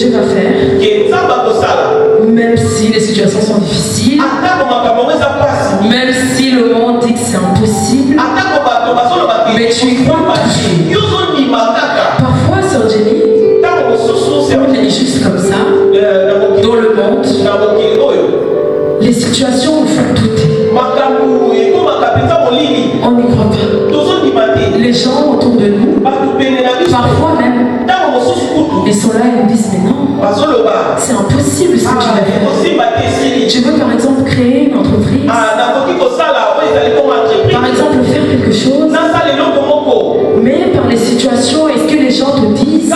Dieu va faire, même si les situations sont difficiles, même si le monde dit que c'est impossible, mais tu y crois toujours. Parfois, Sœur Jenny, on est juste comme ça, dans le monde, les situations nous font douter. On n'y croit pas. Les gens autour de nous, parfois même, ils sont là et nous disent, mais non, c'est impossible ce que tu vas faire. Tu veux par exemple créer une entreprise, par exemple faire quelque chose, mais par les situations, est-ce que les gens te disent,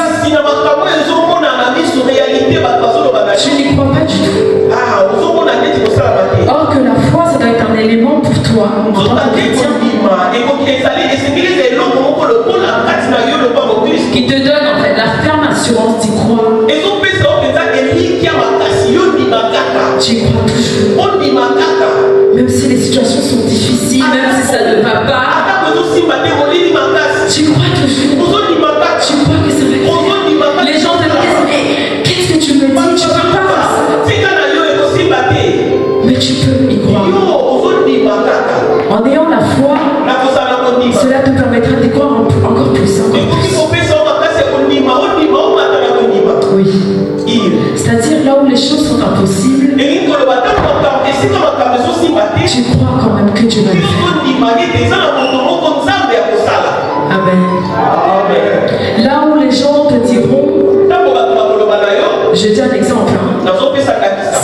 tu n'y crois pas du tout. Or que la foi, ça doit être un élément pour toi, en tant que chrétien, qui te donne en fait la ferme assurance d'y croire. Tu y crois toujours. Même si les situations sont difficiles, même si ça ne va pas, tu crois toujours. Tu crois que ça va être. Les gens te disent, mais qu'est-ce que tu me dis? Tu peux pas faire ça. Mais tu peux y croire. En ayant la foi, cela te permettra d'y croire encore plus. Oui. C'est-à-dire là où les choses sont impossibles, tu crois quand même que Dieu va le faire. Amen. Là où les gens te diront, je dis un exemple.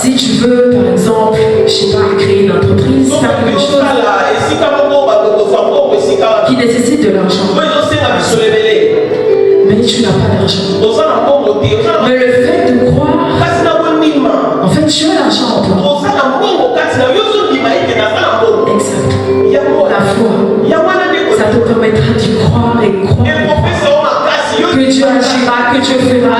Si tu veux, par exemple, je sais pas, créer une entreprise, faire quelque chose qui nécessite de l'argent, mais tu n'as pas d'argent. Mais le fait de croire, en fait, tu as l'argent en toi. Exact. La foi, ça te permettra d'y croire et croire que Dieu agira, que Dieu fera.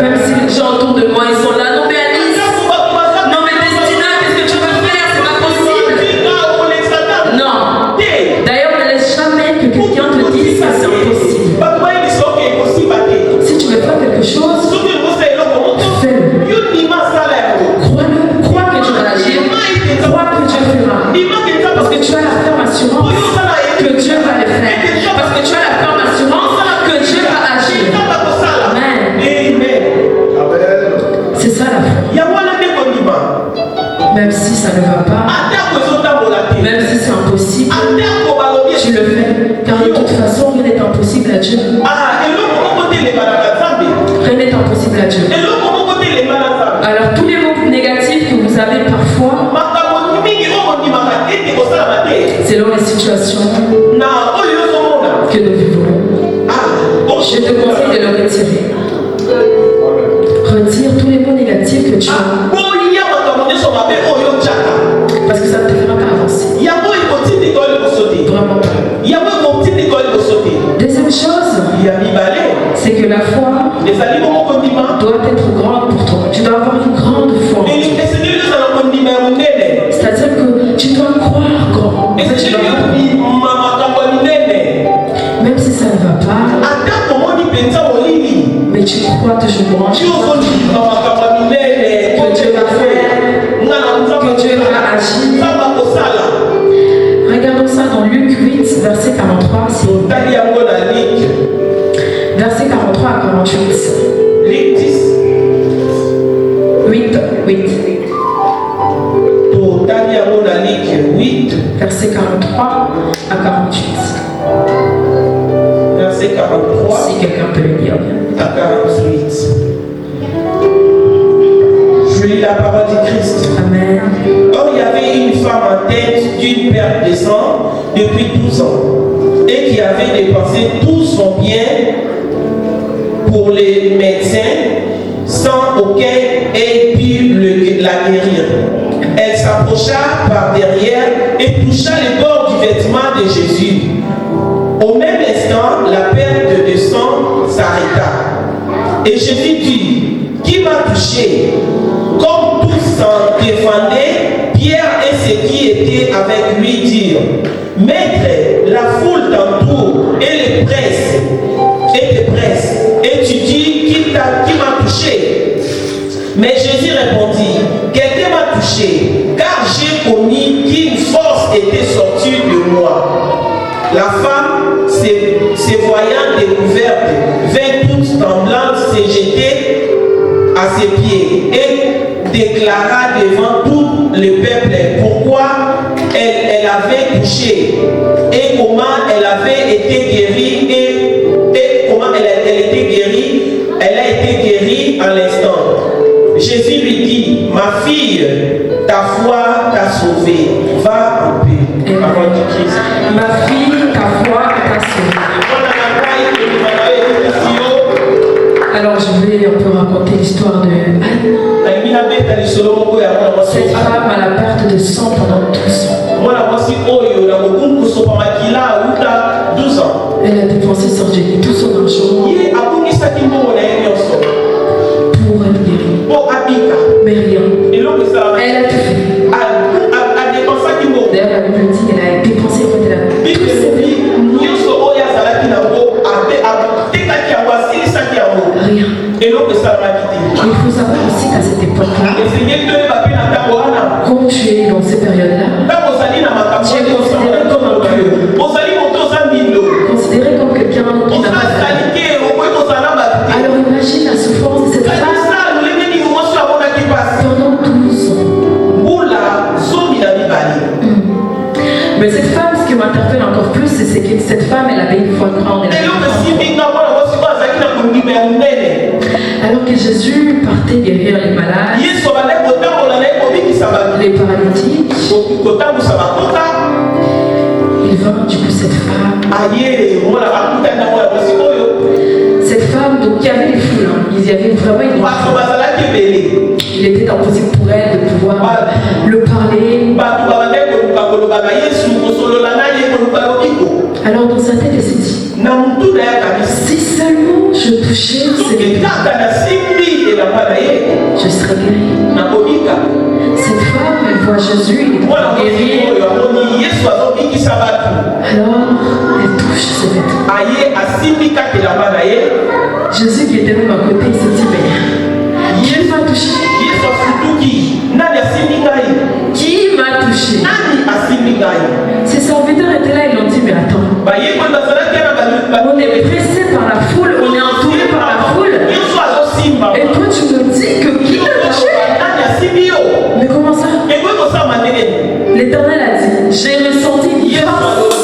Même si les gens autour de moi, ils sont là, non mais Alice, non mais Destina, qu'est-ce que tu veux faire? C'est pas possible. Non. D'ailleurs, ne laisse jamais que quelqu'un te dise que c'est impossible. Si tu veux faire quelque chose, fais-le. Crois-le, crois que Dieu va agir, crois que Dieu fera. Parce que tu as la ferme assurance que Dieu va le faire. Parce que tu as la ferme assurance que Dieu va agir. Amen. C'est ça la foi. Même si ça ne va pas, même si c'est impossible, tu le fais. Car de toute façon, rien n'est impossible à Dieu. Rien n'est impossible à Dieu. Alors tous les mots négatifs que vous avez parfois, selon les situations que nous vivons, je te conseille de le retirer. Retire tous les mots négatifs que tu as. Parce que ça ne te fera pas avancer. Vraiment pas. Deuxième chose, c'est que la foi doit être grande pour toi. Tu dois avoir une grande foi. C'est-à-dire que tu dois croire grand. Même si ça ne va pas, mais tu crois toujours grand. Que Dieu va faire, que Dieu va agir. Regardons ça dans Luc 8, verset 43. Verset 43 à 48. 8. Verset 43 à 48. Verset 43 si quelqu'un peut le lire à 48. Je lis la parole du Christ. Amen. Or, il y avait une femme atteinte d'une perte de sang depuis 12 ans et qui avait dépensé tout son bien pour les médecins sans aucun ait pu la guérir. Elle s'approcha par derrière et toucha les bords du vêtement de Jésus. Au même instant, la perte de sang s'arrêta. Et Jésus dit, qui m'a touché? Comme tous s'en défendaient, Pierre et ceux qui étaient avec lui dirent, Maître, la foule t'entoure et te presse, et tu dis qui m'a touché. Mais Jésus répondit, quelqu'un m'a touché, car j'ai connu qu'une force était sortie de moi. La femme, se voyant découverte, vint toute tremblante se jeter à ses pieds et déclara devant tout le peuple pourquoi elle avait touché et comment elle avait été guérie et comment elle était guérie. Elle a été guérie à l'instant. Jésus lui dit, ma fille, ta foi t'a sauvée. Va en paix. Parole de Christ. Ma fille, ta foi t'a sauvée. Alors je vais un peu raconter l'histoire de Anne. Cette femme à la perte de sang pendant 12 ans. Elle a dépensé sur Dieu tout son argent pour être guérie. Mais rien. Elle a tout fait. D'ailleurs la Bible dit qu'elle a dépensé en fait, elle a tout fait. Rien. Il faut savoir aussi qu'à cette époque-là, quand tu es dans ces périodes-là, tu es considéré comme un pieux. Considéré comme quelqu'un qui n'a pas de. Alors imagine la souffrance de cette femme pendant 12 ans. Mais cette femme, ce qui m'interpelle encore plus, c'est que cette femme, elle avait une foi grande. Alors que Jésus partait guérir les malades, les paralytiques, il vint du coup cette femme, donc il y avait les foules, hein. Il y avait vraiment une foule. Il était impossible pour elle de pouvoir le parler. Alors dans sa tête, elle s'est dit, si seulement je touchais je serais guérie. Cette femme, elle voit Jésus, il est guéri. Alors, elle touche ses vêtements. Jésus qui était même à côté, il s'est dit, mais qui m'a touché? Qui m'a touché? Ses serviteurs étaient là, ils l'ont dit, mais attends. On est pressé par la foule, on est entouré par la foule. Et toi tu me dis que qui t'a touché? Mais comment ça? L'Éternel a dit, j'ai ressenti une force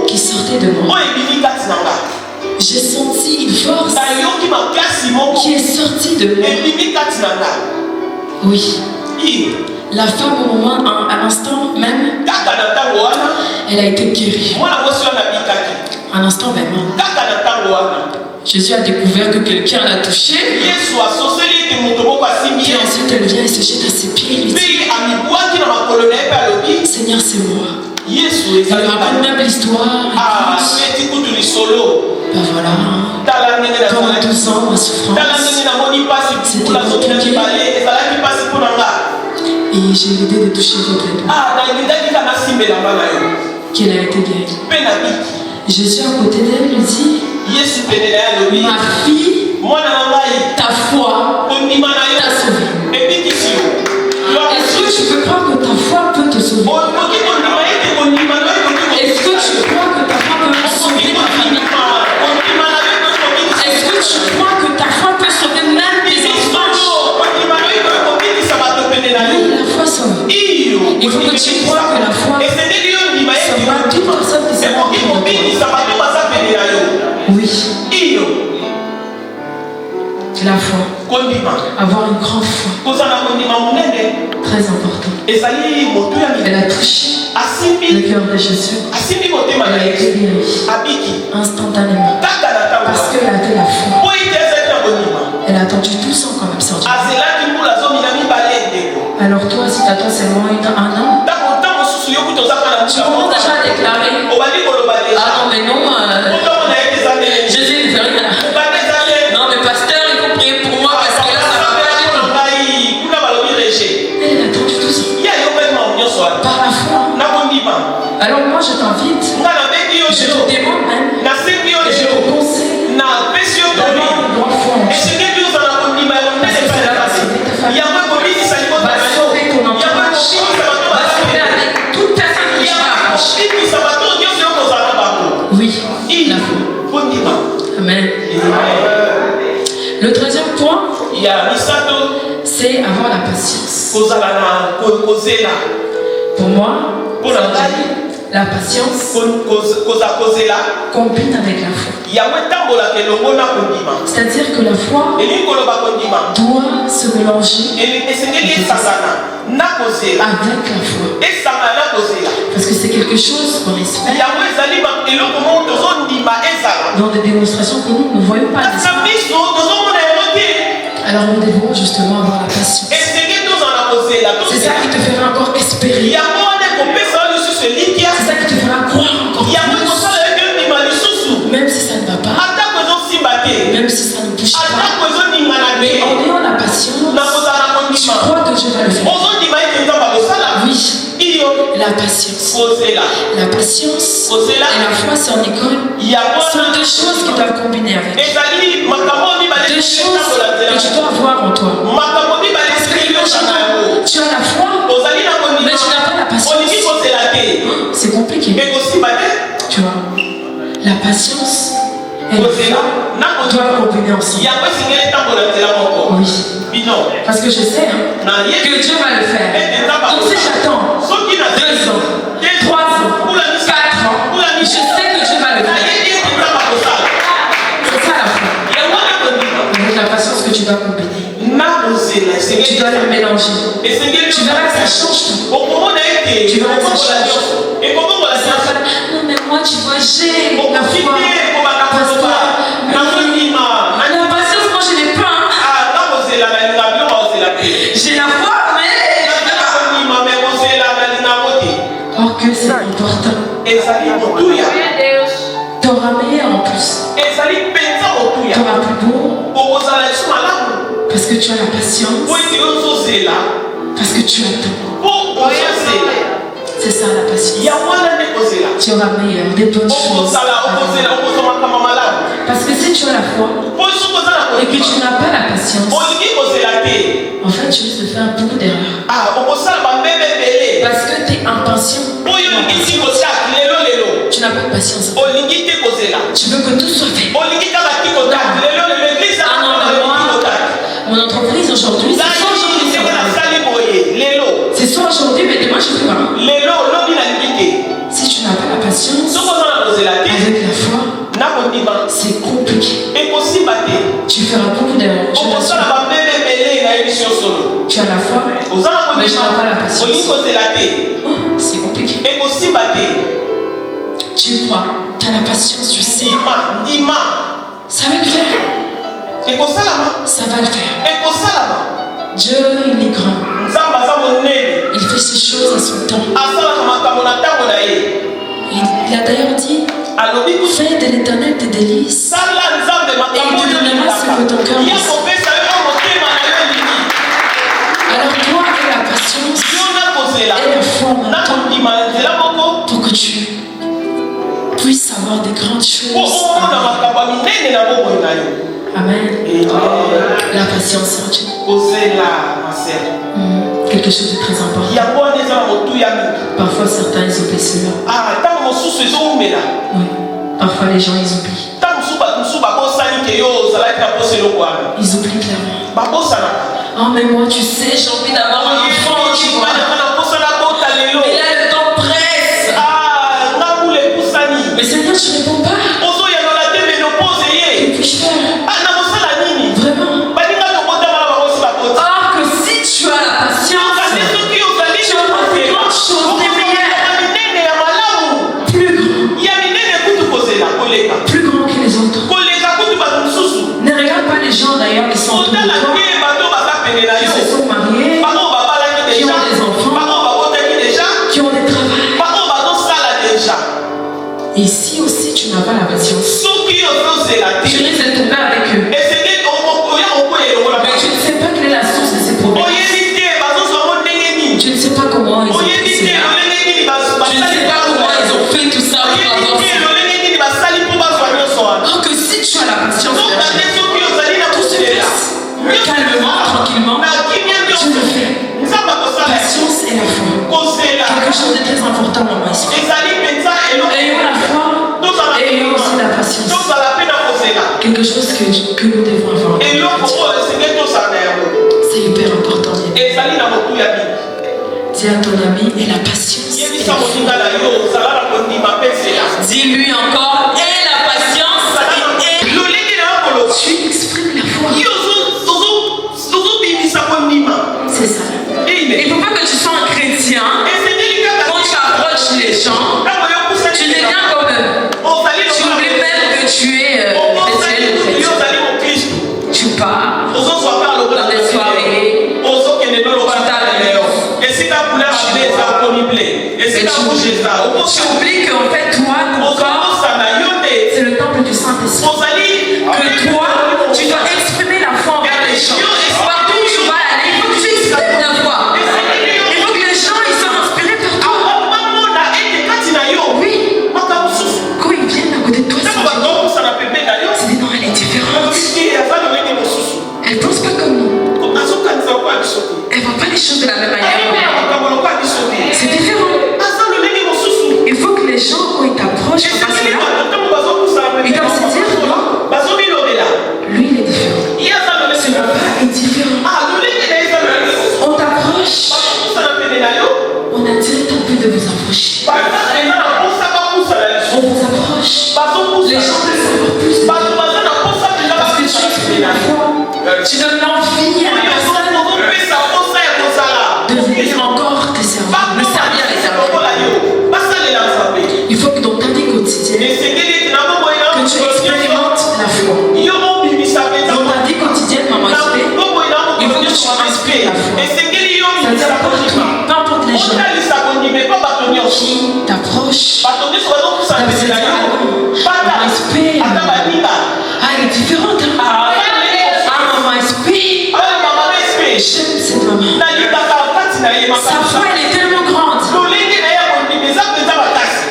qui sortait de moi. J'ai senti une force qui est sortie de moi. Oui. La femme au moment, à l'instant même, elle a été guérie. À l'instant même. Jésus a découvert que quelqu'un l'a touché. Et ensuite elle vient et se jette à ses pieds et lui dit, Seigneur, c'est moi. Elle raconte même l'histoire. Ben voilà, pendant 12 ans, ma souffrance, c'était compliqué. Et j'ai l'idée de toucher votre vêtement. Qu'elle a été guérie. Jésus à côté d'elle lui dit, ma fille, ta foi t'a sauvée. Est-ce que tu peux croire que ta foi peut te sauver? Est-ce que tu crois que ta foi peut sauver ta famille? Est-ce que tu crois que ta foi peut sauver même tes enfants? Oui, la foi sauve. Il faut que tu crois que la foi sauvera toute personne qui s'est rendue autour de toi. Oui. La foi. Avoir une grande foi. Très important. Elle a touché le cœur de Jésus. Elle a été guérie instantanément. Parce qu'elle avait la foi. Elle a attendu 12 ans quand même sur Dieu. Alors toi, si tu attends seulement un an, tu commences déjà à déclarer, ah non mais non, Jésus ne fait rien là. Non mais pasteur, il faut prier pour moi parce que là ça va pas. Elle a attendu 12 ans. Par la foi. Alors moi je t'invite, je te demande même, et je te conseille d'avoir une grande foi en Dieu. Va sauver ton entourage, va sauver avec toute personne que tu vas approcher. Oui, la foi. Amen. Le troisième point, c'est avoir la patience. Pour moi, la patience combine avec la foi. C'est-à-dire que la foi doit se mélanger avec la foi. Parce que c'est quelque chose qu'on espère dans des démonstrations que nous ne voyons pas. Alors nous devons justement avoir la patience. C'est ça qui te fera encore espérer. C'est ça qui te fera croire encore plus. Même si ça ne va pas, même si ça ne bouge pas, mais en ayant la patience, tu crois que Dieu va le faire. Oui, la patience. La patience et la foi, c'est en école. Ce sont deux choses qui doivent combiner avec. Deux choses que tu dois avoir en toi. Parce que tu as la foi, mais tu n'as pas la patience. C'est compliqué. Tu vois, la patience et la foi doivent combiner ensemble. Oui. Parce que je sais que Dieu va le faire. Donc si j'attends 2 ans, 3 ans, 4 ans, je sais que Dieu va le faire. C'est ça la foi. Avec la patience que tu dois combiner. Tu dois les mélanger. Tu verras que ça change tout. Tu verras que ça change. Non mais moi tu vois, j'ai la foi. La patience, moi je n'ai pas. J'ai la foi, mais oh que c'est important. T'auras meilleur en plus. T'auras plus beau. Parce que tu as la patience. Parce que tu attends. C'est ça la patience. Tu auras meilleur, des bonnes choses. Parce que si tu as la foi et que tu n'as pas la patience, en fait tu risques de faire beaucoup d'erreurs. Parce que tu es impatient. Tu n'as pas de patience. Tu veux que tout soit fait. Mon entreprise aujourd'hui, c'est soit aujourd'hui, mais demain je ne fais pas. Si tu n'as pas la patience avec la foi, c'est compliqué. Tu feras beaucoup d'erreurs. Tu as la foi, mais tu n'as pas la patience. Oh, c'est compliqué. Tu crois, tu as la patience, tu sais. Ça va le faire. Ça va le faire. Dieu, il est grand. Il fait ces choses à son temps. Il a d'ailleurs dit, fais de l'Éternel tes délices et il te donnera ce que ton cœur désire. Alors toi, avec la patience et la foi maintenant, pour que tu puisses avoir des grandes choses. Amen. La patience en Dieu. Quelque chose de très important. Parfois certains ils oublient cela. Oui. Parfois les gens ils oublient. Ils oublient clairement. Oh mais moi tu sais j'ai envie d'avoir un enfant, tu vois. Mais là le temps presse. Mais Seigneur je ne réponds pas. Que puis-je faire? Vraiment. Or que si tu as la patience, tu auras des grandes choses, des meilleures. Plus grand que les autres. Ne regarde pas les gens d'ailleurs qui sont autour de toi, qui se sont mariés, qui ont des enfants, qui ont des travaux. Et si aussi tu n'as pas la patience, tu risques de tomber avec eux. Mais tu ne sais pas quelle est la source de ces problèmes. Tu ne sais pas comment ils ont fait cela. Tu ne sais pas comment fait tout ça pour avoir ça. Alors que si tu as la patience, tout se passe calmement, tranquillement. Tu le fais. Patience et la foi. Quelque chose de très important dans ma esprit. Ayons la foi et ayons aussi la patience. Quelque chose que nous devons avoir. C'est hyper important. Dis à ton ami et la patience. Dis-lui encore et la patience. Tu exprimes la foi. C'est ça. Il ne faut pas que tu sois un chrétien. Quand tu approches les gens, tu deviens comme eux. Tu oublies même que tu es chrétien. Tu pars dans des soirées. Tu oublies qu'en fait, toi, ton corps, c'est le temple du Saint-Esprit. Que toi, tu dois exprimer la foi envers les gens. Partout où tu vas aller, il faut que tu exprimes la foi. Il faut que les gens ils soient inspirés par toi. Oui. Quand ils viennent à côté de toi, c'est dit non, elle est différente. Elle ne pense pas comme nous. Elle ne voit pas les choses de la même manière. C'est différent. Il faut que les gens, quand ils t'approchent, parce que là, ils doivent se dire non. Lui, il est différent. Ce papa est différent. On t'approche. On a direct envie de vous approcher. On vous approche. Les gens veulent savoir plus. Parce que tu exprimes la foi. Tu donnes l'envie à la personne de venir encore te servir. Me servir les servir. Il faut que dans ta vie quotidienne, que tu expérimentes la foi. Dans ta vie quotidienne, maman, il faut que tu inspires la foi. C'est-à-dire peu importe les gens qui t'approchent, ça veut dire maman inspire. Ah, elle est différente. Ah, maman inspire. J'aime cette maman. Sa foi, elle est tellement grande.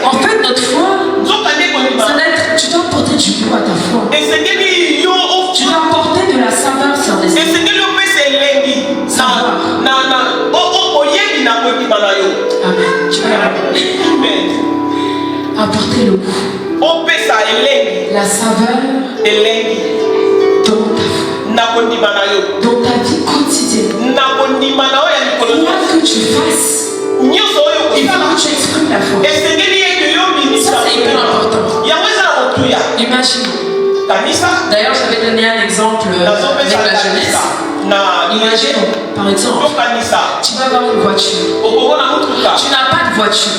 En fait, notre foi, tu dois apporter du goût à ta foi. Tu dois apporter de la saveur sur des esprits. Amen. Tu vas apporter le goût. La saveur dans ta foi. Dans ta vie quotidienne. Quoi que tu fasses, il faut que tu exprimes la foi. Ça, c'est hyper important. Imagine. D'ailleurs, j'avais donné un exemple avec la jeunesse. Imagine, par exemple, tu vas avoir une voiture. Tu n'as pas de voiture.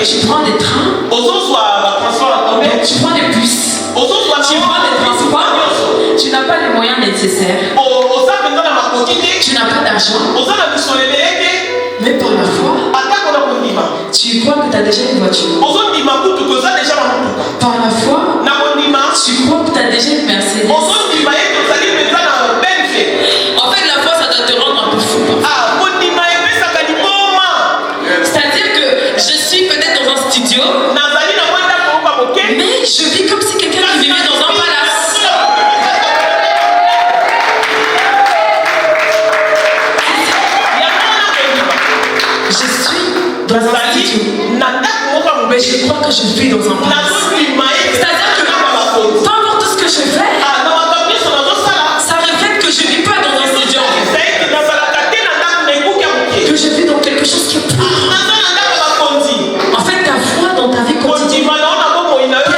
Tu prends des trains. Tu prends des bus. Tu prends des transports. Tu n'as pas les moyens nécessaires. Tu n'as pas d'argent. Mais par la foi, tu crois que tu as déjà une voiture. Par la foi, tu crois que tu as déjà une Mercedes. En fait, la foi, ça doit te rendre un peu fou. C'est-à-dire que je suis peut-être dans un studio, mais je vis comme si quelqu'un qui vivait dans un palace. Je suis dans un studio, mais je crois que je vis dans un palace. C'est-à-dire que peu importe ce que je fais, ça reflète que je ne vis pas dans un studio, que je vis dans quelque chose qui est plus. En fait, ta foi dans ta vie quotidienne énorme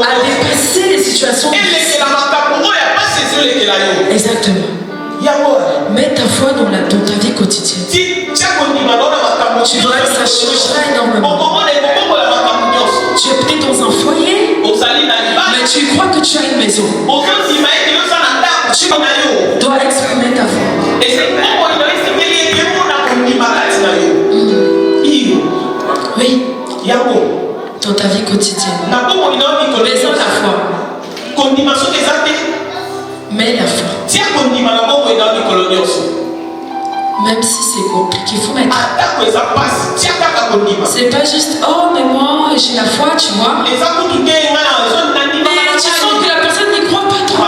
à dépasser les situations difficiles. Exactement. Mets ta foi dans ta vie quotidienne. Tu verras que ça changera énormément. Tu es peut-être dans un foyer, mais tu crois que tu as une maison. Tu dois exprimer ta foi. Oui. Dans ta vie quotidienne. Maison la foi. Mais la foi. Même si c'est compliqué, il faut mettre. C'est pas juste, oh, mais moi, j'ai la foi, tu vois. Mais tu sens que la personne n'y croit pas trop.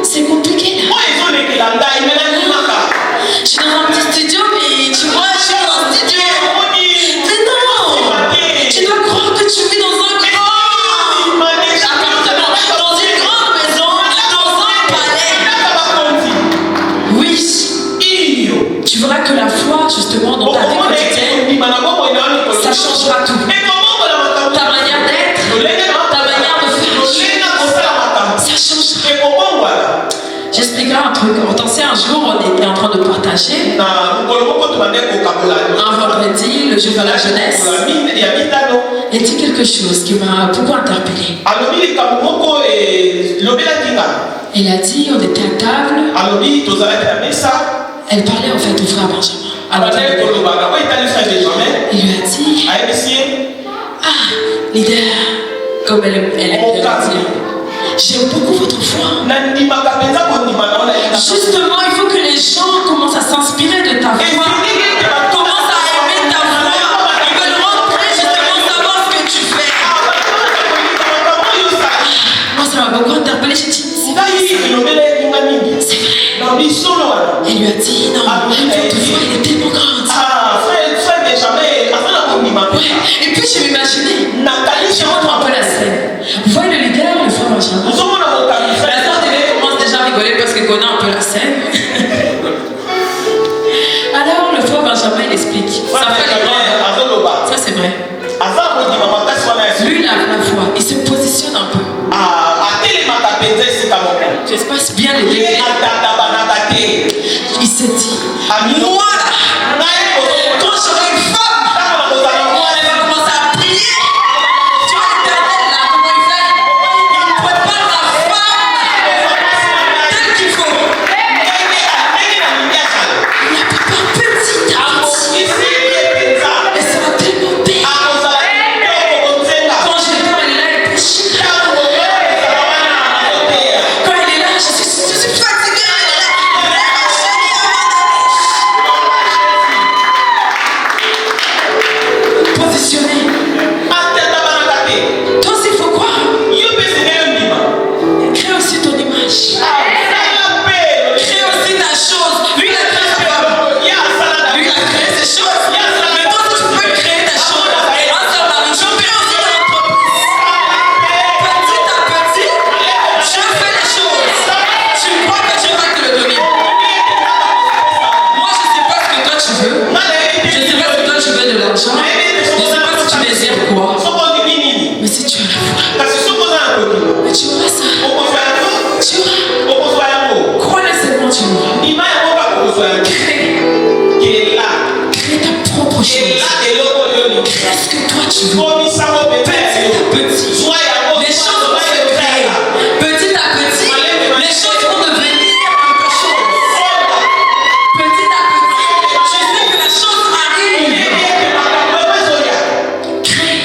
C'est compliqué là. Je suis dans un petit studio, mais tu vois, je suis dans un studio. Mais non, tu dois croire que tu vis dans un grand appartement, dans une grande maison, dans un palais. Oui, tu verras que la foi, justement, dans ta vie quotidienne, ça changera tout. Ta manière d'être, ta manière de faire, ça changera. J'expliquerai un truc. Un jour, on était en train de partager un vendredi, le jour de la jeunesse. Il dit quelque chose qui m'a beaucoup interpellée. Il a dit, on était à table. Elle parlait en fait au frère Benjamin. Il lui a dit, ah, leader, comme elle aime le dire. J'aime beaucoup votre foi. Justement, il faut que les gens commencent à s'inspirer de ta foi. Commencent à aimer ta foi. Ils veulent rentrer justement savoir ce que tu fais. Moi, ça m'a beaucoup interpellé. J'ai dit, c'est vrai. C'est vrai. Elle lui a dit, non, votre foi, elle est tellement grande. Ouais. Et puis, je m'imaginais. Je montre un peu la scène. Vous voyez le leader, le frère Benjamin. La sœur d'Hélène commence déjà à rigoler parce qu'elle connaît un peu la scène. Alors, le frère Benjamin, il explique. Ça, c'est vrai. Lui, il a la foi. Il se positionne un peu. J'espace bien les degrés. Il s'est dit, moi, quand j'aurai une femme, elle va commencer à prier. Tu vois l'Éternel là, comment il fait? Il prépare la femme telle qu'il faut. Il la prépare petit à petit. Et ça va tellement bien. Quand je dors, elle est là, elle pêche. Quand elle est là, je suis fatiguée. Positionné. Toi aussi, il faut quoi? Crée aussi ton image. Crée aussi ta chose. Lui, il a créé sa femme. Lui, il a créé ses choses. Mais toi, tu peux créer ta chose. Et un seul mari. Je crée aussi ton entreprise. Petit à petit, je fais les choses. Tu crois que Dieu va te le donner. Moi, je ne sais pas ce que toi tu veux. Je ne sais pas si toi tu veux de l'argent. Je ne sais pas si tu désires quoi. Mais si tu as la foi, mais tu auras ça. Tu auras. Crois seulement tu auras. Crée ta propre chose. Crée ce que toi tu veux. Petit à petit. Les choses vont se créer. Petit à petit, les choses vont devenir quelque chose. Petit à petit, je sais que la chose arrive. Crée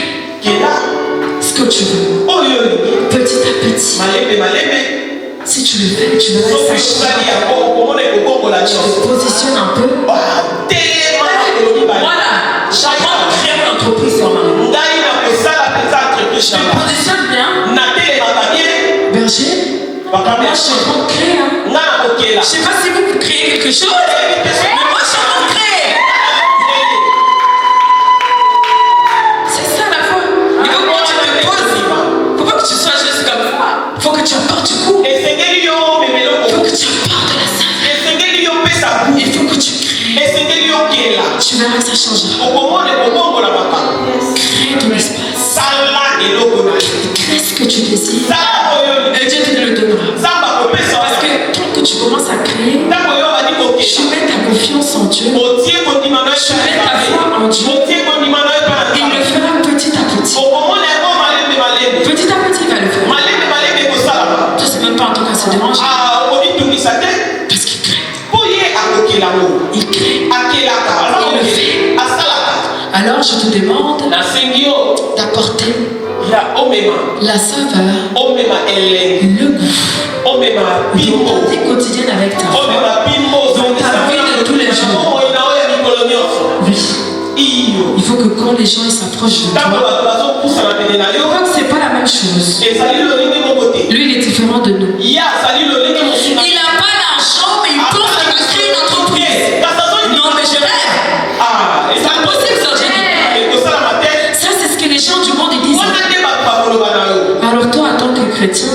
ce que tu veux. Petit à petit. Si tu le fais, tu verras que ça change. Tu te positionnes un peu. Voilà. Chacun crée une entreprise sur ma main. Je te positionne bien. Berger. Moi, je suis en train de créer. Je ne sais pas si vous créez quelque chose, mais moi, je suis en train de créer. C'est ça la foi. Il faut que tu te poses. Il ne faut pas que tu sois juste comme ça. Il faut que tu apportes du coup. Il faut que tu apportes la salle. Il faut que tu crées. Tu verras que ça changera. Crée ton espace. Crée ce que tu désires. Et Dieu te le donnera. Parce que tant que tu commences à créer, tu mets ta confiance en Dieu. Tu mets ta foi en Dieu. Il le fera petit à petit. Petit à petit, il va le faire. Je ne sais même pas en tout cas se déranger. Parce qu'il crée. Il crée. Il le fait. Alors je te demande d'apporter la saveur, le goût ta vie quotidienne avec ta foi, dans ta vie de tous les jours. Oui. Il faut que quand les gens s'approchent de toi, on voit que c'est pas la même chose. Lui, il est différent de nous. Il n'a pas d'argent, mais il pense qu'il va créer une entreprise. Non, mais je rêve. C'est impossible, ça, j'ai dit. Ça, c'est ce que les gens du monde disent. Alors toi, en tant que chrétien,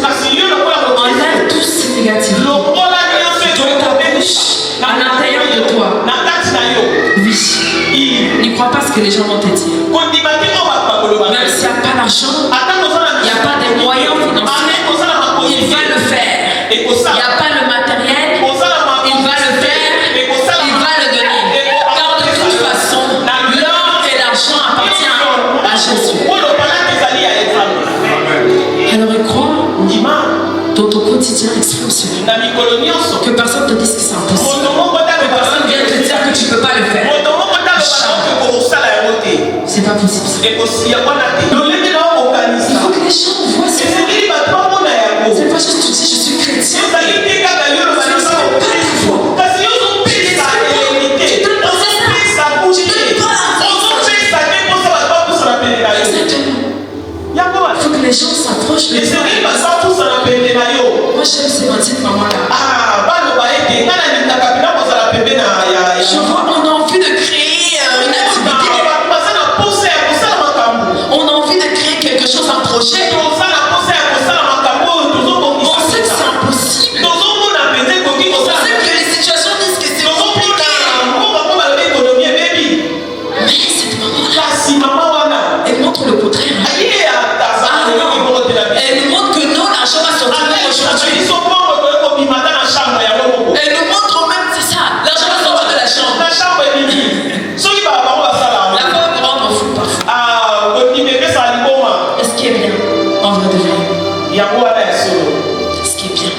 enlève tout ce négatif dans ta bouche, à l'intérieur de toi. Oui. Ne crois pas ce que les gens vont te dire. Même s'il n'y a pas d'argent, il n'y a pas de moyens financiers, il va le faire. Il n'y a pas le matériel, il va le faire, il va le donner. Car de toute façon, l'or et l'argent appartiennent à Jésus. Alors il croit dans ton quotidien, exprime cela. Que personne ne te dise que c'est impossible. Que personne vienne te dire que tu ne peux pas le faire. C'est pas possible. Il faut que les gens voient ça. C'est pas juste tu dis je suis chrétien. Il faut que les gens s'approchent de toi. Moi j'aime ces petites mamans-là. Je vois, on a envie de créer une activité. On a envie de créer quelque chose, un projet. On sait que c'est impossible. On sait que les situations disent que c'est compliqué. Mais cette maman-là, elle montre le contraire. Elle nous montre que non, l'argent va sortir aujourd'hui. Elle nous montre même, c'est ça, l'argent va sortir de la chambre. La femme rend fou parfois. Est-ce qu'il est bien? En vrai de vrai. Ce qui est bien.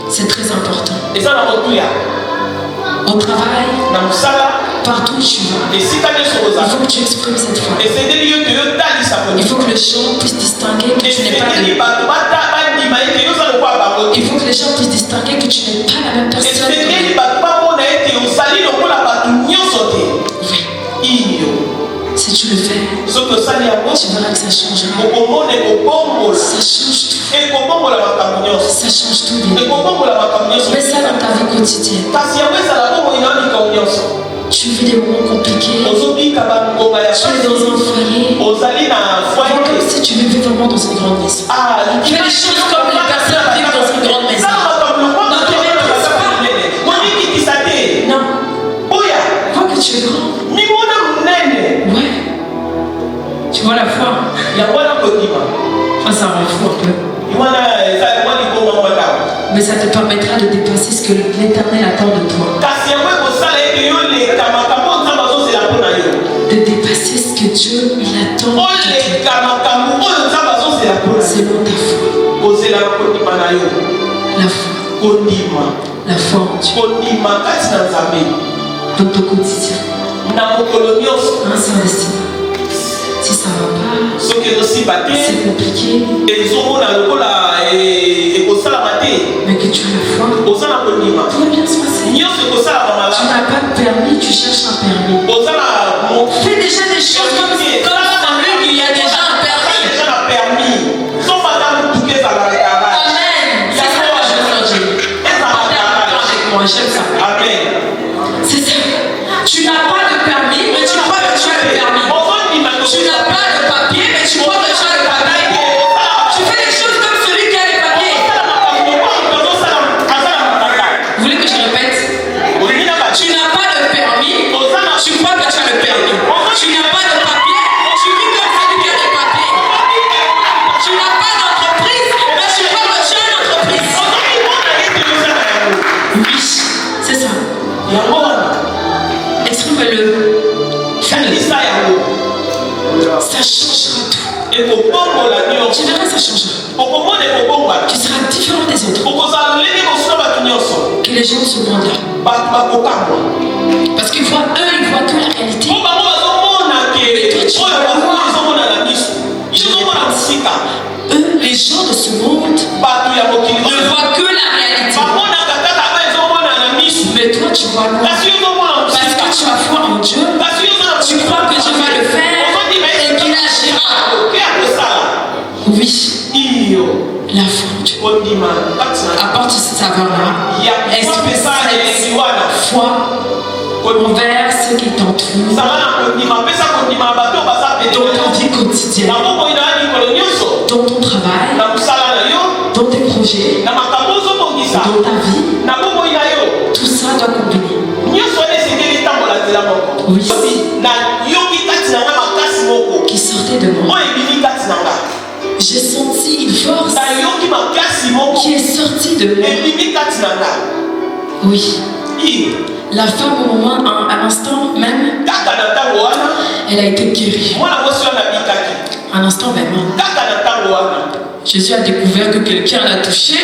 C'est très important. Au travail, partout où tu vas, il faut que tu exprimes cette foi. Il faut que les gens puissent distinguer que tu n'es pas d'eux. Il faut que les gens puissent distinguer que tu n'es pas la même personne. Oui. Si tu le fais, tu verras que ça changera. Ça change tout. Ça change tout bien. Mets ça dans ta vie quotidienne. Tu vis des moments compliqués. Tu es dans un foyer. Comme si tu vivais vraiment dans une grande maison. Fais les choses comme les personnes vivent dans une grande maison. Ne te méprises pas. Non. Vois que tu es grand. Ouais. Tu vois la foi. Ça rend fou un peu. Mais ça te permettra de dépasser ce que l'Éternel attend de toi. De dépasser ce que Dieu il attend de toi. Selon ta foi. La foi. La foi en Dieu. Dans ton quotidien. Un sans destin. Si ça va pas, c'est compliqué. Mais que tu as la foi, tout va bien se passer. Tu n'as pas de permis, tu cherches un permis. Fais déjà des choses comme lui, il y a déjà un permis. Amen. C'est ça que je veux dire. Avec moi, j'aime ça. C'est ça. Tu n'as pas de permis, mais tu crois que tu as le permis. Tu n'as pas de papier, mais tu crois que tu as le papier. Tu fais des choses comme celui qui a les papiers. Vous voulez que je répète? Tu n'as pas de permis, tu crois que tu as le permis. Tu n'as pas de papier, tu vis comme celui qui a des papiers. Tu n'as pas d'entreprise, mais tu crois que tu as une entreprise. Oui, c'est ça. Exprime-le. Ça changera tout. Tu verras, ça changera. Tu seras différent des autres. Que les gens se demandent là. Parce qu'ils voient eux, ils voient que la réalité. Mais toi, tu vois eux, les gens de ce monde ne voient que la réalité. Mais toi, tu vois loin. Parce que tu as foi en Dieu. Tu crois que Dieu va le faire et qu'il agira. Oui. La foi en Dieu. Apporte ce savoir-là. Esprit foi envers ceux qui t'entourent dans ta vie quotidienne, dans ton travail, dans tes projets, dans ta vie. Tout ça doit combiner. Oui. Qui sortait de moi. J'ai senti une force qui est sortie de moi. Oui. La femme, au moment, à l'instant même, elle a été guérie. À l'instant même. Jésus a découvert que quelqu'un l'a touché.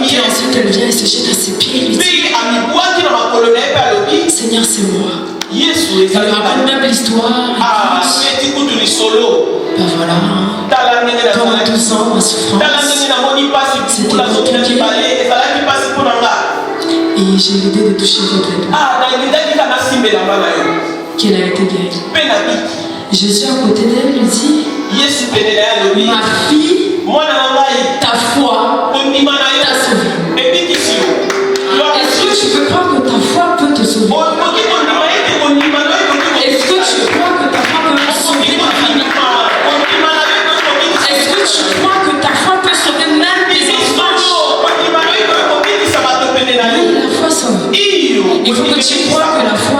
Puis ensuite elle vient et se jette à ses pieds. Il dit, Seigneur, c'est moi. Il raconte même l'histoire. Ben voilà. Pendant 12 ans, ma souffrance, c'était compliqué. Et j'ai l'idée de toucher votre épaule. Qu'elle a été guérie. Jésus à côté d'elle lui dit, ma fille, ta foi t'a sauvée. Est-ce que tu peux croire que ta foi peut te sauver? Est-ce que tu crois que ta foi peut sauver ta famille? Est-ce que tu crois que ta foi peut sauver même tes enfants? Oui, la foi sauve. Il faut que tu crois que la foi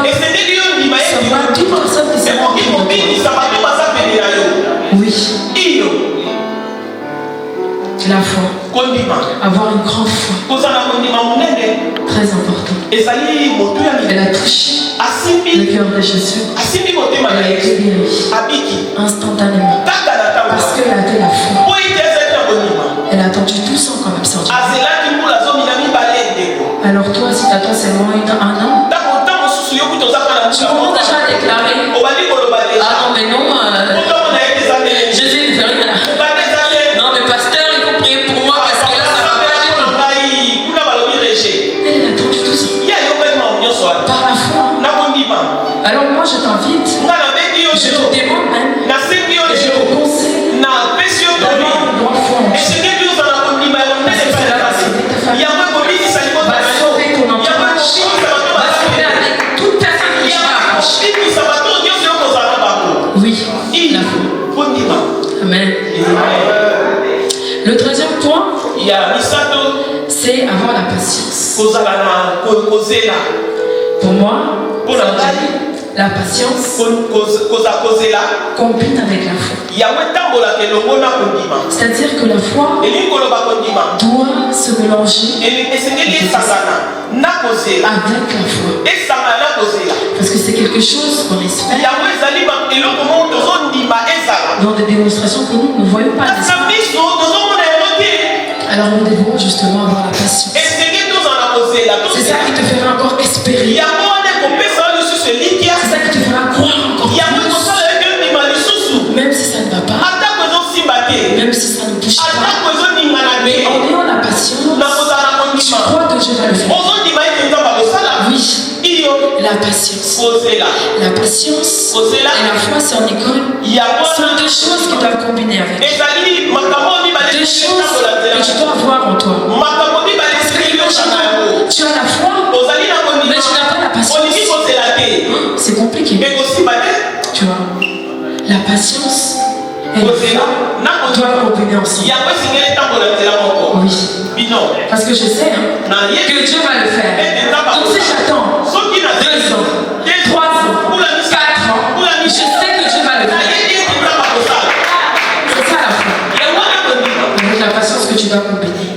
sauvera toute personne qui s'est rencontrée de toi. Oui. La foi. Avoir une grande foi. Très important. Elle a touché le cœur de Jésus. Elle a été guérie instantanément. Parce qu'elle avait la foi. Elle a attendu 12 ans quand même sortir. Alors toi, si t'attends seulement un an, tu commences déjà à déclarer. Ah non, mais non, Jésus ne fait rien. Non, mais pasteur, il faut prier pour moi parce que là, ça va pas. Elle a attendu 12 ans. Par la foi. Alors moi, je t'invite, je te demande même, et je te conseille d'avoir une grande foi en Dieu. Parce que cela va sauver ta famille, va sauver ton entourage, va sauver avec toute personne que tu vas approcher. Oui, la foi. Amen. Le troisième point, c'est avoir la patience. Pour moi, la patience combine avec la foi. C'est-à-dire que la foi doit se mélanger avec la foi. Parce que c'est quelque chose qu'on espère dans des démonstrations que nous ne voyons pas. Alors nous devons justement avoir la patience. C'est ça qui te fera encore espérer. C'est ça qui te fera croire encore plus. Même si ça ne va pas, même si ça ne bouge pas, mais en ayant la patience, tu crois que Dieu va le faire. Oui, la patience. La patience et la foi, c'est en école. Ce sont deux choses qui doivent combiner avec. Deux choses que tu dois avoir en toi. Parce que imagine, tu as la foi, mais tu n'as pas la patience. C'est compliqué. Tu vois, la patience et la foi doivent combiner ensemble. Oui. Parce que je sais que Dieu va le faire. Donc si j'attends 2 ans, 3 ans, 4 ans, je sais que Dieu va le faire. C'est ça la foi. Avec la patience que tu dois combiner.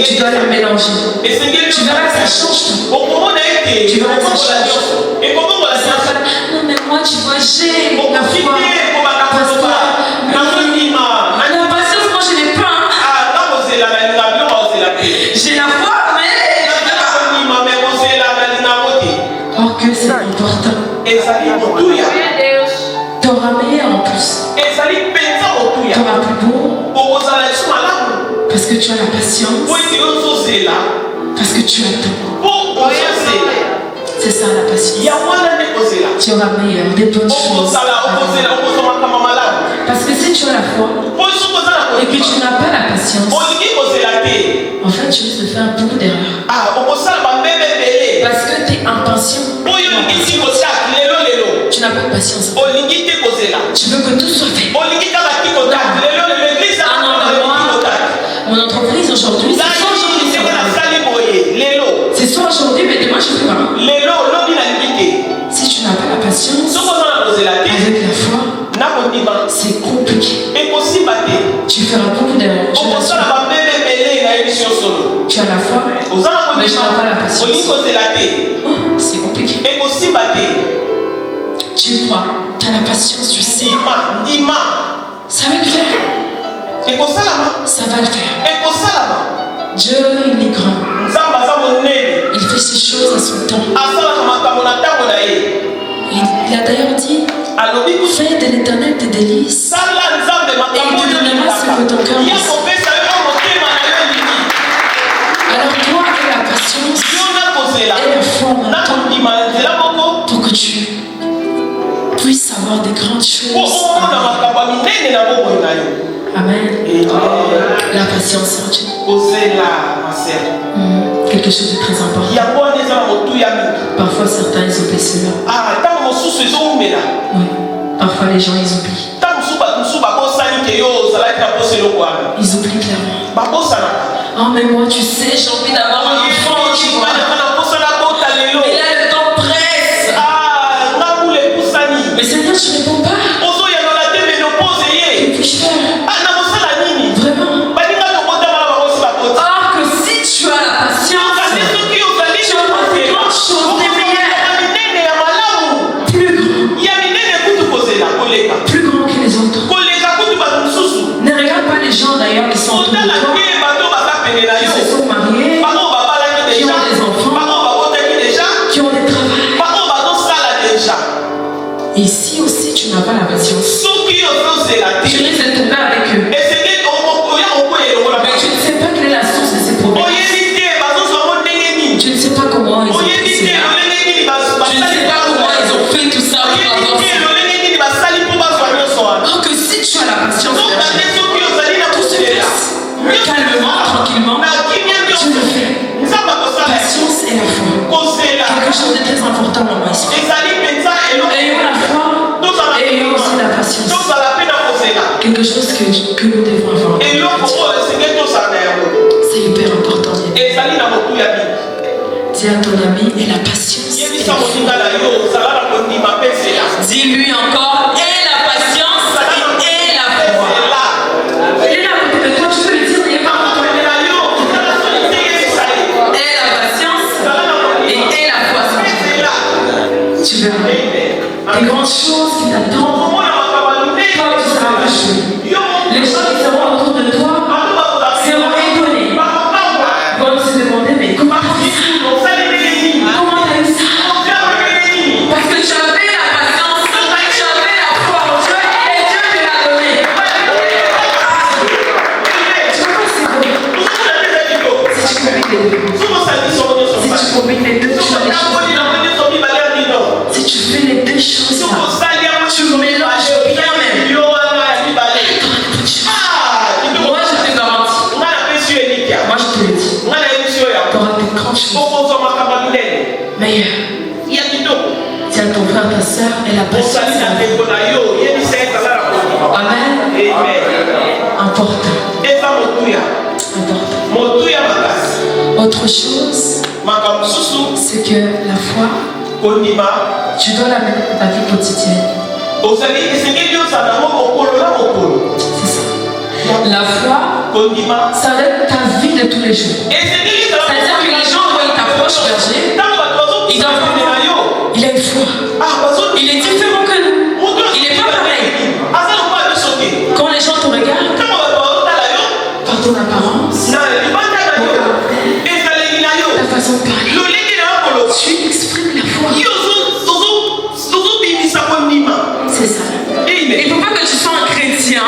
Tu dois la mélanger. Tu verras que ça change tout. Tu verras que ça change. Non mais moi tu vois j'ai la foi. Parce que la patience moi je l'ai pas. J'ai la foi mais or que c'est important. T'auras meilleur en plus. seras plus beau. Parce que tu as la patience. Parce que tu attends. C'est ça la patience. Tu auras meilleur, des bonnes choses. Parce que si tu as la foi et que tu n'as pas la patience, en fait tu risques de faire beaucoup d'erreurs. Parce que tu es impatient. Tu n'as pas de patience. Tu veux que tout soit fait. Mon entreprise aujourd'hui, c'est soit aujourd'hui, mais demain je fais pas. Si tu n'as pas la patience, avec la foi, c'est compliqué. Tu feras beaucoup d'erreurs. Tu as la foi, mais tu n'as pas la patience. C'est compliqué. Tu crois, tu as la patience, tu sais. Ça va le faire. Ça va le faire. Dieu, il est grand. Il fait ses choses à son temps. Il a d'ailleurs dit, fais de l'Éternel tes délices et il te donnera ce que ton cœur désire. Alors toi et la patience et la foi en temps pour que tu puisses avoir des grandes choses. Amen. La patience en Dieu. Quelque chose de très important. Parfois certains ils oublient cela. Oui. Parfois les gens ils oublient. Ils oublient clairement. Oh mais moi tu sais j'ai envie d'avoir un enfant. Mais là le temps presse. Mais Seigneur tu ne réponds pas. Que puis-je faire? Vraiment. Or que si tu as la patience, tu auras des grandes choses, des meilleures, plus grands que les autres. Ne regarde pas les gens d'ailleurs qui sont autour de toi, qui se sont mariés, qui ont des enfants, qui ont des travaux. Et si aussi tu n'as pas la patience, tu risques de tomber avec eux. Mais tu ne sais pas quelle est la source de ces problèmes. Tu ne sais pas comment ils ont fait cela. Tu ne sais pas comment ils ont fait tout ça pour avoir ça. Alors que si tu as la patience, tout se passe calmement, tranquillement. Tu le fais. Patience et la foi. Quelque chose de très important dans ma vie. Ayons la foi et ayons aussi la patience. Quelque chose que nous devons avoir. C'est hyper important. Dis à ton ami et la patience. Et la foi. Dis-lui encore et la patience et la foi. Il est là à côté de toi, tu peux lui dire, il est pas content. Et la patience et la foi. Tu verras des grandes choses qui t'attendent. Toi, tu seras achevé. Les gens qui seront autour de toi seront étonnés. Vont se demander, mais comment tu as fait ça? Comment tu as eu ça? Parce que tu avais la patience, tu avais la foi en Dieu et Dieu te l'a donné. Tu vois quoi, c'est bon? Si tu combines les deux, tu as les choses. Si tu fais les deux choses, tu mélanges bien même. Moi je te garantis. Moi je te le dis. Tu auras des grandes choses. Meilleur. Tiens ton frère, ta soeur et la patience. Amen. Important. Autre chose, c'est que la foi, tu dois la mettre dans ta vie quotidienne. C'est ça. La foi, ça va être ta vie de tous les jours. C'est-à-dire que les gens, quand ils t'approchent, berger, ils doivent voir, il a une foi. Il est différent que nous. Il n'est pas pareil. Quand les gens te regardent, par ton apparence, ta façon de parler, tu exprimes la foi. C'est ça. Il ne faut pas que tu sois un chrétien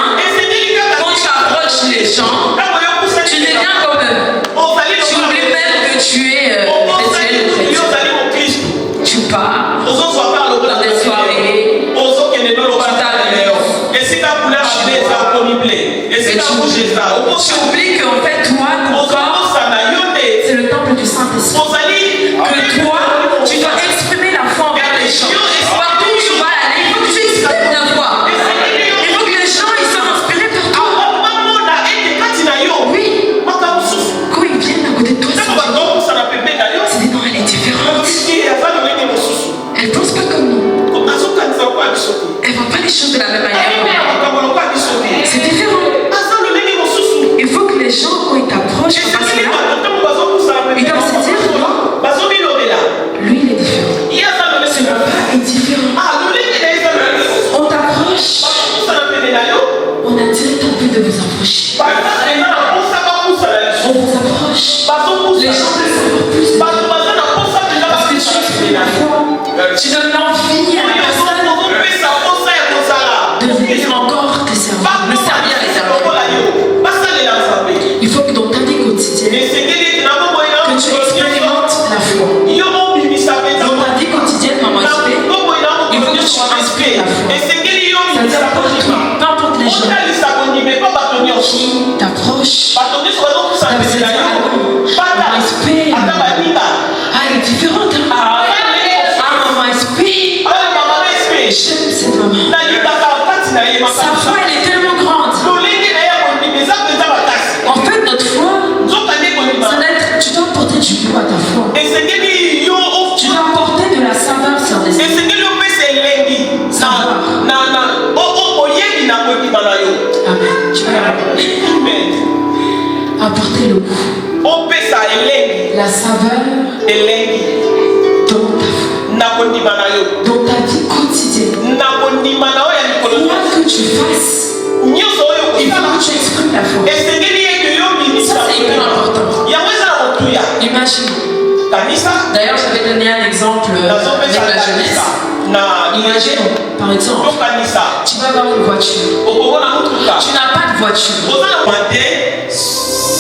Tu oublies qu'en fait, toi, ton corps, c'est le temple du Saint-Esprit. Que toi, tu dois exprimer la foi envers les gens. Partout où tu vas aller, il faut que tu exprimes ta foi. Il faut que les gens ils soient inspirés par toi. Oui. Quand ils viennent à côté de toi, c'est des non, elle est différente. Elle ne pense pas comme nous. Elle ne voit pas les choses de la même manière. C'est différent. Il faut que les gens, quand ils t'approchent, ils doivent se dire non, lui il est différent. Ce papa est différent. On t'approche, on a direct envie de vous approcher. On vous approche. Les gens veulent savoir plus. Parce que tu exprimes la foi. Tu donnes l'envie à la personne de venir encore te servir. Me servir à l'éternel. Il faut que dans ta vie quotidienne, que tu expérimentes la foi. Dans ta vie quotidienne, maman, il faut que tu inspires la foi. Ça ne sert pas à toi. Peu importe les gens qui t'approchent. Ça veut dire, maman, inspire. Ah, elle est différente. Ah, maman, inspire. J'aime cette maman. Sa foi, elle est tellement grande. En fait, notre foi, ça doit être, tu dois apporter du goût à ta foi. Tu dois apporter de la saveur sur des esprits. Amen. Tu vas apporter le goût, la saveur dans ta vie quotidienne. Quoi que tu fasses, il faut que tu exprimes la foi. Ça, c'est hyper important. Imagine. D'ailleurs, j'avais donné un exemple avec la jeunesse. Imagine, par exemple, tu vas avoir une voiture. Tu n'as pas de voiture.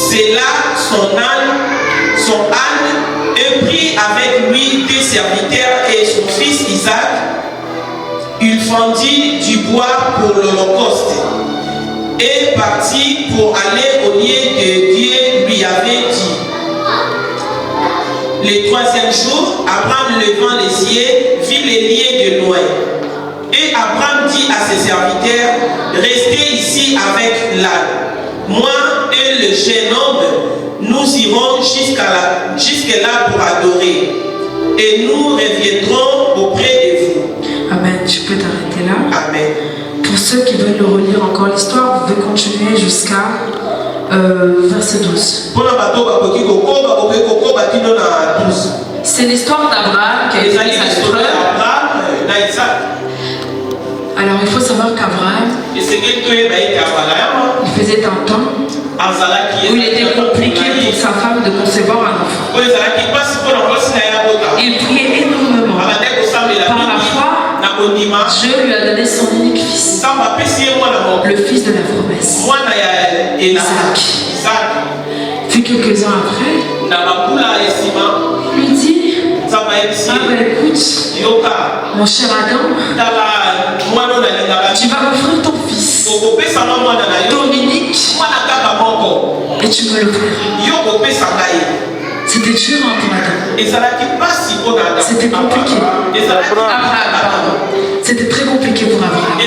C'est là son âne et prit avec lui deux serviteurs et son fils Isaac. Il fendit du bois pour l'Holocauste et partit pour aller au lieu que Dieu lui avait dit. Le troisième jour, Abraham levant les yeux, vit les lieux de loin. Et Abraham dit à ses serviteurs, restez ici avec l'âne. Moi et le jeune homme, nous irons jusque là pour adorer. Et nous reviendrons auprès de vous. Amen. Tu peux t'arrêter là. Amen. Pour ceux qui veulent relire encore l'histoire, vous pouvez continuer jusqu'à verset 12. C'est l'histoire d'Abraham qui a été mise à l'épreuve. Alors il faut savoir qu'Abraham, il faisait un temps où il était compliqué pour sa femme de concevoir un enfant. Il priait énormément. Par la foi, Dieu lui a donné son unique fils, le fils de la promesse, Isaac. Puis quelques ans après, il lui dit, ah ben écoute, mon cher Adam, tu vas m'offrir ton fils, ton unique, et tu me l'offriras. C'était dur pour Adam. C'était compliqué. Abraham, pardon. C'était très compliqué pour Abraham.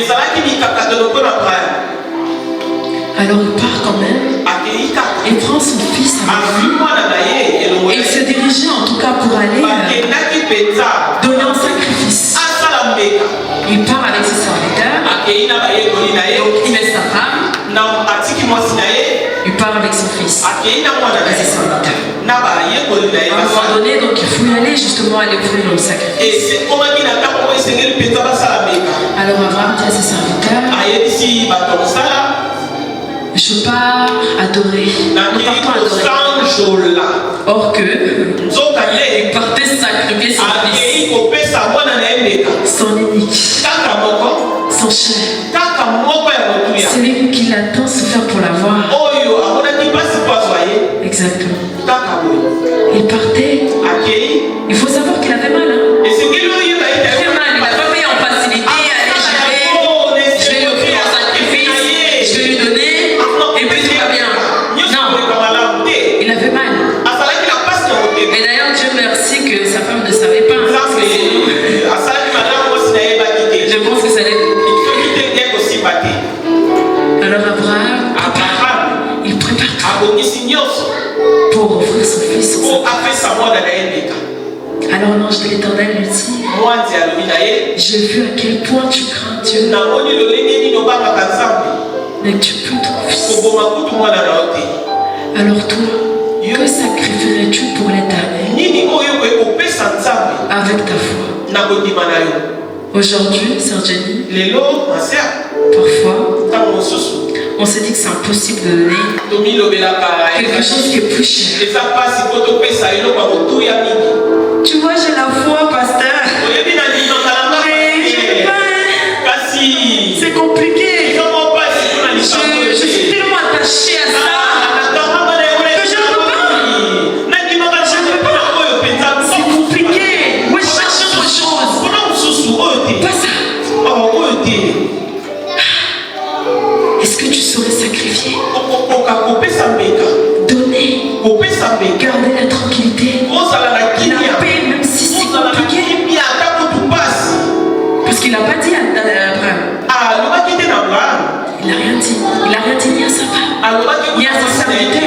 Alors il part quand même. Il prend son fils avec lui. Et il se dirigeait en tout cas pour aller donner un sacrifice. Il part avec ses serviteurs. Donc il met sa femme. Il part avec son fils et ses serviteurs. À un moment donné, donc il faut y aller justement aller offrir le sacrifice. Alors Abraham dit à ses serviteurs, je pars adorer. Nous partons adorer. Or que il partait sacrifier son fils, son unique, son cher. C'est lui qui l'a tant souffert pour l'avoir. Exactement. Il partait. Il faut savoir qu'il avait mal. Très mal. Il n'a pas fait en facilité. Allez, je vais lui offrir un sacrifice. Je vais lui donner. Et puis tout va fils sur sa Alors l'ange de l'Éternel lui dit, j'ai vu à quel point tu crains Dieu, mais que tu peux ton fils. Alors toi, que sacrifierais-tu pour l'Éternel avec ta foi? Aujourd'hui, Sœur Jenny, parfois, on s'est dit que c'est impossible de donner quelque chose qui est plus cher. Tu vois, j'ai la foi, pasteur. C'est compliqué. Je suis tellement attachée à ça que je ne peux pas. C'est compliqué. Moi, je cherche autre chose. Pas ça. Est-ce que tu saurais sacrifier? Donner. Garder la tranquillité. La paix, même si c'est compliqué. Parce qu'il n'a pas dit à Abraham. Il n'a rien dit. Il n'a rien dit ni à sa femme, ni à son serviteur.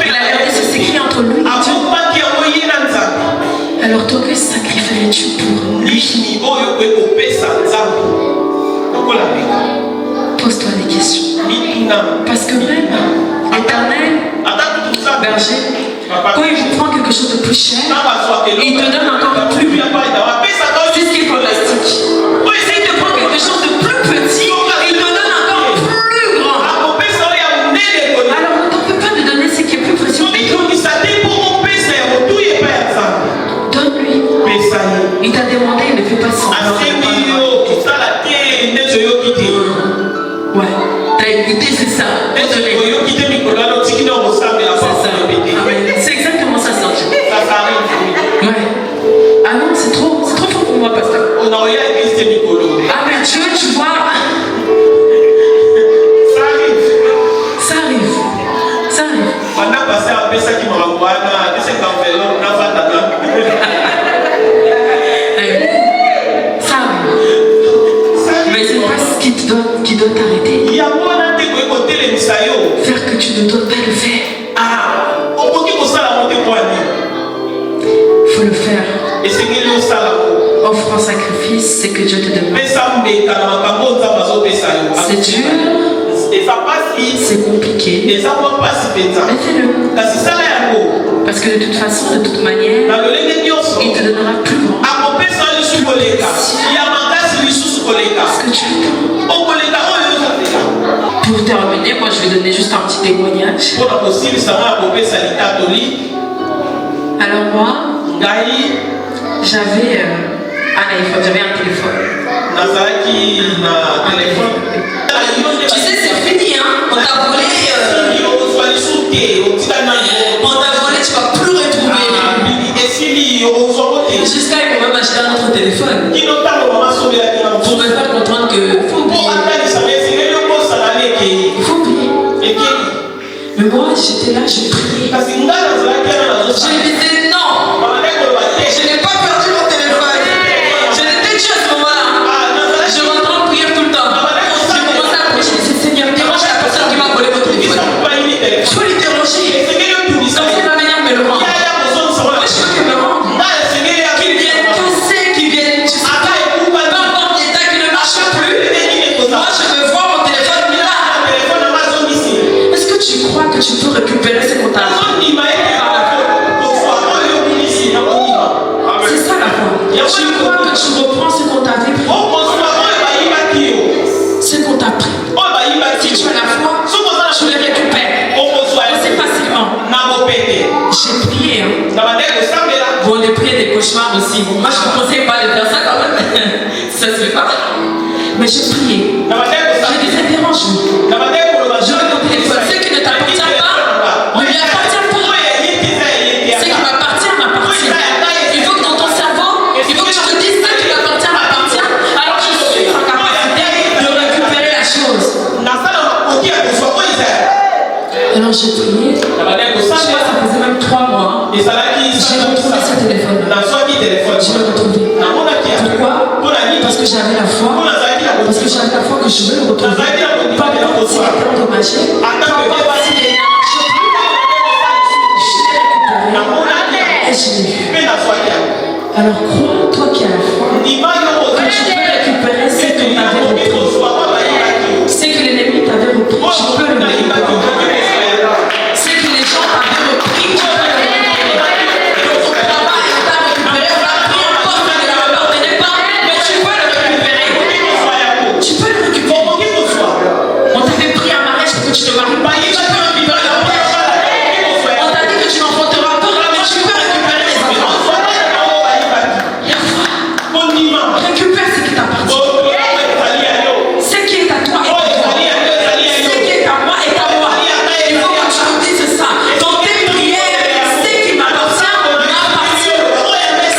Il a regardé ce secret entre lui et Dieu. Alors toi, que sacrifierais-tu pour lui? Pose-toi des questions. Parce que même l'Éternel, berger, quand il vous prend quelque chose de plus cher, il te donne encore plus. C'est ce qui est fantastique. S'il te prend quelque chose de plus petit, il te donne encore plus grand. Alors on ne peut pas te donner ce qui est plus précieux. Donne-lui. Il t'a demandé, il ne fait pas sans. Ouais, t'as écouté, c'est ça. C'est exactement ça, Sœur Jenny. Ouais. Ah non, c'est trop fort pour moi, pasteur. Ah mais Dieu, tu vois. Ça arrive. Ça arrive. Mais c'est pas ce qui doit t'arrêter. Faire que tu ne dois pas le faire. Faut le faire. Offre un sacrifice, c'est que Dieu te demande. C'est dur. C'est compliqué. Mais fais-le. Parce que de toute façon, de toute manière, il te donnera plus grand. Parce que tu attends. Pour terminer, moi je vais donner juste un petit témoignage. Alors moi, j'avais un iPhone, j'avais un téléphone. Tu sais, c'est fini, hein? On t'a volé. On t'a volé, tu vas plus retrouver. Jusqu'à ils m'ont même acheté un autre téléphone. Pour me faire comprendre que faut oublier. Il faut oublier. Mais moi, j'étais là, je priais. Je disais non. Je n'ai pas perdu mon téléphone. Je l'étais tué à ce moment-là. Je rentrais en prière tout le temps. J'ai commencé à prier. Je disais, Seigneur, dérange la personne qui m'a volé votre téléphone. Il faut lui déranger. Comme c'est ma manière de me le rendre. Moi, je veux qu'il me rende. Qu'il vienne casser, qu'il vienne, tu sais pas, peu importe l'état qui ne marche plus. Moi, je veux voir mon téléphone là. Est-ce que tu crois que tu peux récupérer ce qu'on t'a fait? C'est ça la foi. Tu crois que tu reprends ce qu'on t'a fait? Ce qu'on t'a pris. Si tu as la foi, tu le récupères. C'est facilement. J'ai prié. Hein. Bon, on a prié des cauchemars aussi. Bon, moi, je ne conseille pas de faire ça quand même. Ça se fait pas. Mais j'ai prié. Je disais, dérange-moi. Je veux mon téléphone. Ce qui ne t'appartient pas, ne lui appartient pas. Ce qui m'appartient, m'appartient. Il faut que dans ton cerveau, il faut que tu te dises ce qui m'appartient, m'appartient. Alors je suis en capacité de récupérer la chose. Alors j'ai prié. Je sais pas, ça faisait même 3 mois. J'ai retrouvé ce téléphone. Je l'ai retrouvé. Pourquoi? Parce que j'avais la foi. Parce que j'avais la foi que je veux le retrouver. Pas de si il était endommagé. Pas de si il est et je l'ai vu. Alors crois, toi qui as la foi, que tu peux récupérer ce que t'avais repris. Ce que l'ennemi t'avait repris, tu peux le récupérer. Ce que les gens t'avaient repris, tu peux le récupérer. Ton travail, on t'a récupéré, on a pris un poste qui ne t'appartenait pas, mais tu peux le récupérer. Tu peux le récupérer. On t'avait pris un mariage pour que tu te maries pas, tu peux récupérer la mariage. On t'a dit que tu n'enfanteras pas, mais tu peux récupérer les enfants. Récupère ce qui t'appartient. Ce qui est à toi est à toi. Ce qui est à moi est à moi. Il faut que tu me dises ça. Dans tes prières, ce qui m'appartient m'appartient.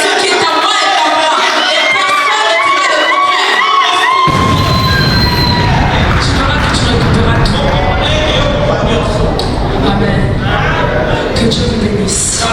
Ce qui est à moi est à moi. Et personne ne pourra le contraire. Tu verras que tu récupéreras tout. Amen. Que Dieu vous bénisse.